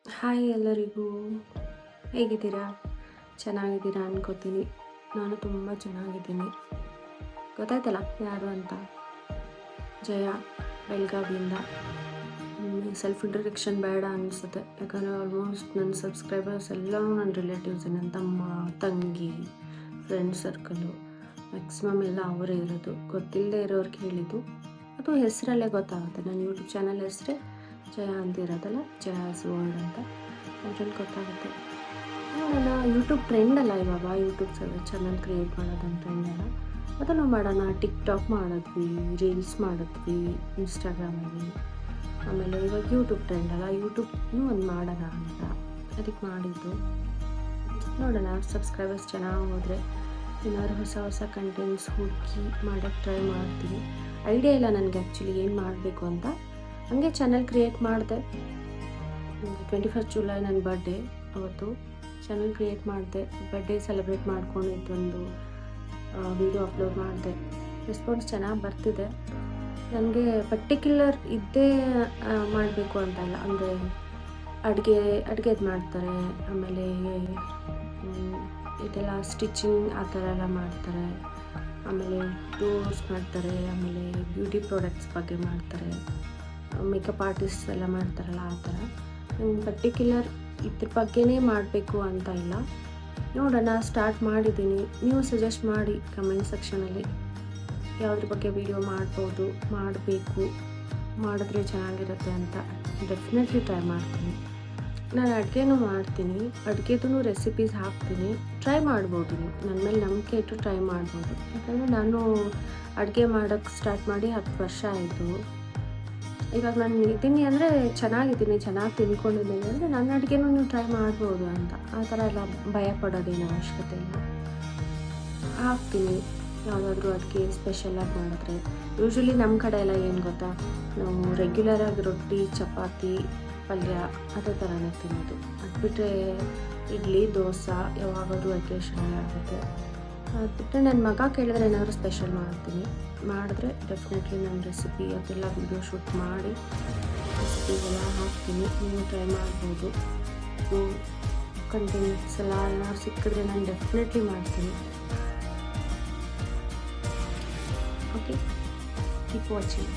Hi ಎಲ್ಲರಿಗೂ, ಹೇಗಿದ್ದೀರಾ? ಚೆನ್ನಾಗಿದ್ದೀರಾ ಅನ್ಕೋತೀನಿ. ನಾನು ತುಂಬ ಚೆನ್ನಾಗಿದ್ದೀನಿ. ಗೊತ್ತಾಯ್ತಲ್ಲ ಯಾರು ಅಂತ? ಜಯ, ಬೆಳಗಾವಿಯಿಂದ. ಸೆಲ್ಫ್ ಇಂಟ್ರೊಡಕ್ಷನ್ ಬೇಡ ಅನಿಸುತ್ತೆ, ಯಾಕಂದರೆ ಆಲ್ಮೋಸ್ಟ್ ನನ್ನ ಸಬ್ಸ್ಕ್ರೈಬರ್ಸ್ ಎಲ್ಲರೂ ನನ್ನ ರಿಲೇಟಿವ್ಸ್, ನನ್ನ ತಮ್ಮ, ತಂಗಿ, ಫ್ರೆಂಡ್ ಸರ್ಕಲ್ಲು ಮ್ಯಾಕ್ಸಿಮಮ್ ಎಲ್ಲ ಅವರೇ ಇರೋದು. ಗೊತ್ತಿಲ್ಲದೆ ಇರೋರಿಗೆ ಹೇಳಿದ್ದು, ಅದು ಹೆಸರಲ್ಲೇ ಗೊತ್ತಾಗುತ್ತೆ. ನನ್ನ ಯೂಟ್ಯೂಬ್ ಚಾನಲ್ ಹೆಸರೇ ಜಯ ಅಂತ ಇರೋದಲ್ಲ, ಜಯಾಸ್ ವರ್ಲ್ಡ್ ಅಂತ ಅದ್ರಲ್ಲಿ ಗೊತ್ತಾಗುತ್ತೆ. ನೋಡೋಣ, ಯೂಟ್ಯೂಬ್ ಟ್ರೆಂಡ್ ಅಲ್ಲ ಇವಾಗ, ಯೂಟ್ಯೂಬ್ ಚಾನಲ್ ಕ್ರಿಯೇಟ್ ಮಾಡೋದಂತ ಟ್ರೆಂಡ್ ಅಲ್ಲ. ಅದನ್ನು ಮಾಡೋಣ. ಟಿಕ್ಟಾಕ್ ಮಾಡಿದ್ವಿ, ರೀಲ್ಸ್ ಮಾಡಿದ್ವಿ ಇನ್ಸ್ಟಾಗ್ರಾಮಲ್ಲಿ. ಆಮೇಲೆ ಇವಾಗ ಯೂಟ್ಯೂಬ್ ಟ್ರೆಂಡ್ ಅಲ್ಲ, ಯೂಟ್ಯೂಬ್ನೂ ಒಂದು ಮಾಡೋಣ ಅಂತ ಅದಕ್ಕೆ ಮಾಡಿದ್ದು. ನೋಡೋಣ, ಸಬ್ಸ್ಕ್ರೈಬರ್ಸ್ ಚೆನ್ನಾಗಿ ಹೋದರೆ ಏನಾದ್ರು ಹೊಸ ಹೊಸ ಕಂಟೆಂಟ್ಸ್ ಹುಡುಕಿ ಮಾಡೋಕ್ಕೆ ಟ್ರೈ ಮಾಡ್ತೀನಿ. ಐಡಿಯಾ ಇಲ್ಲ ನನಗೆ ಆ್ಯಕ್ಚುಲಿ ಏನು ಮಾಡಬೇಕು ಅಂತ. ಹಾಗೆ ಚಾನಲ್ ಕ್ರಿಯೇಟ್ ಮಾಡಿದೆ. 21 ಜುಲೈ ನನ್ನ ಬರ್ಡೇ, ಅವತ್ತು ಚಾನಲ್ ಕ್ರಿಯೇಟ್ ಮಾಡಿದೆ. ಬರ್ಡೇ ಸೆಲೆಬ್ರೇಟ್ ಮಾಡ್ಕೊಂಡಿದ್ದೊಂದು ವಿಡಿಯೋ ಅಪ್ಲೋಡ್ ಮಾಡಿದೆ. ರೆಸ್ಪಾನ್ಸ್ ಚೆನ್ನಾಗಿ ಬರ್ತಿದೆ. ನನಗೆ ಪರ್ಟಿಕ್ಯುಲರ್ ಇದ್ದೇ ಮಾಡಬೇಕು ಅಂತಲ್ಲ, ಅಂದರೆ ಅಡುಗೆದು ಮಾಡ್ತಾರೆ, ಆಮೇಲೆ ಇದೆಲ್ಲ ಸ್ಟಿಚಿಂಗ್ ಆ ಥರ ಎಲ್ಲ ಮಾಡ್ತಾರೆ, ಆಮೇಲೆ ಟೂರ್ಸ್ ಮಾಡ್ತಾರೆ, ಆಮೇಲೆ ಬ್ಯೂಟಿ ಪ್ರಾಡಕ್ಟ್ಸ್ ಬಗ್ಗೆ ಮಾಡ್ತಾರೆ, ಮೇಕಪ್ ಆರ್ಟಿಸ್ಟ್ ಎಲ್ಲ ಮಾಡ್ತಾರಲ್ಲ ಆ ಥರ. ನಂಗೆ ಪರ್ಟಿಕ್ಯುಲರ್ ಇದ್ರ ಬಗ್ಗೆನೇ ಮಾಡಬೇಕು ಅಂತ ಇಲ್ಲ. ನೋಡೋಣ, ಸ್ಟಾರ್ಟ್ ಮಾಡಿದ್ದೀನಿ. ನೀವು ಸಜೆಸ್ಟ್ ಮಾಡಿ ಕಮೆಂಟ್ ಸೆಕ್ಷನಲ್ಲಿ ಯಾವುದ್ರ ಬಗ್ಗೆ ವಿಡಿಯೋ ಮಾಡ್ಬೋದು, ಮಾಡಬೇಕು, ಮಾಡಿದ್ರೆ ಚೆನ್ನಾಗಿರುತ್ತೆ ಅಂತ. ಡೆಫಿನೆಟ್ಲಿ ಟ್ರೈ ಮಾಡ್ತೀನಿ. ನಾನು ಅಡುಗೆನೂ ಮಾಡ್ತೀನಿ, ಅಡುಗೆದೂ ರೆಸಿಪೀಸ್ ಹಾಕ್ತೀನಿ. ಟ್ರೈ ಮಾಡ್ಬೋದು, ನೀವು ನನ್ನ ಮೇಲೆ ನಂಬಿಕೆ ಇಟ್ಟು ಟ್ರೈ ಮಾಡ್ಬೋದು. ಯಾಕಂದರೆ ನಾನು ಅಡುಗೆ ಮಾಡೋಕ್ಕೆ ಸ್ಟಾರ್ಟ್ ಮಾಡಿ 10 ವರ್ಷ ಆಯಿತು. ಇವಾಗ ನಾನು ಇದ್ದೀನಿ ಅಂದರೆ ಚೆನ್ನಾಗಿದ್ದೀನಿ, ಚೆನ್ನಾಗಿ ತಿನ್ಕೊಂಡಿದ್ದೀನಿ ಅಂದರೆ ನನ್ನ ಅಡುಗೆನೂ ನೀವು ಟ್ರೈ ಮಾಡ್ಬೋದು ಅಂತ. ಆ ಥರ ಎಲ್ಲ ಭಯ ಪಡೋದೇನು ಅವಶ್ಯಕತೆ ಇಲ್ಲ. ಹಾಕ್ತೀನಿ ಯಾವುದಾದ್ರೂ ಅಡುಗೆ ಸ್ಪೆಷಲಾಗಿ ಮಾಡಿದ್ರೆ. ಯೂಶ್ವಲಿ ನಮ್ಮ ಕಡೆ ಎಲ್ಲ ಏನು ಗೊತ್ತಾ, ನಾವು ರೆಗ್ಯುಲರಾಗಿ ರೊಟ್ಟಿ, ಚಪಾತಿ, ಪಲ್ಯ ಅದೇ ಥರನೇ ತಿನ್ನೋದು. ಅದು ಬಿಟ್ಟರೆ ಇಡ್ಲಿ, ದೋಸೆ ಯಾವಾಗಾದ್ರೂ ಅಕೇಶನ್ ಆಗುತ್ತೆ. ಅದು ಬಿಟ್ಟರೆ ನನ್ನ ಮಗ ಕೇಳಿದ್ರೆ ಏನಾದರೂ ಸ್ಪೆಷಲ್ ಮಾಡ್ತೀನಿ. ಮಾಡಿದ್ರೆ ಡೆಫಿನೆಟ್ಲಿ ನನ್ನ ರೆಸಿಪಿ ಅದೆಲ್ಲ ವಿಡಿಯೋ ಶೂಟ್ ಮಾಡಿ ರೆಸಿಪಿಗೆಲ್ಲ ಹಾಕ್ತೀನಿ. ನೀವು ಟ್ರೈ ಮಾಡ್ಬೋದು. ಕಂಟೆಂಟ್ಸ್ ಎಲ್ಲ ಏನಾದ್ರು ಸಿಕ್ಕಿದ್ರೆ ನಾನು ಡೆಫಿನೆಟ್ಲಿ ಮಾಡ್ತೀನಿ. Okay, keep watching.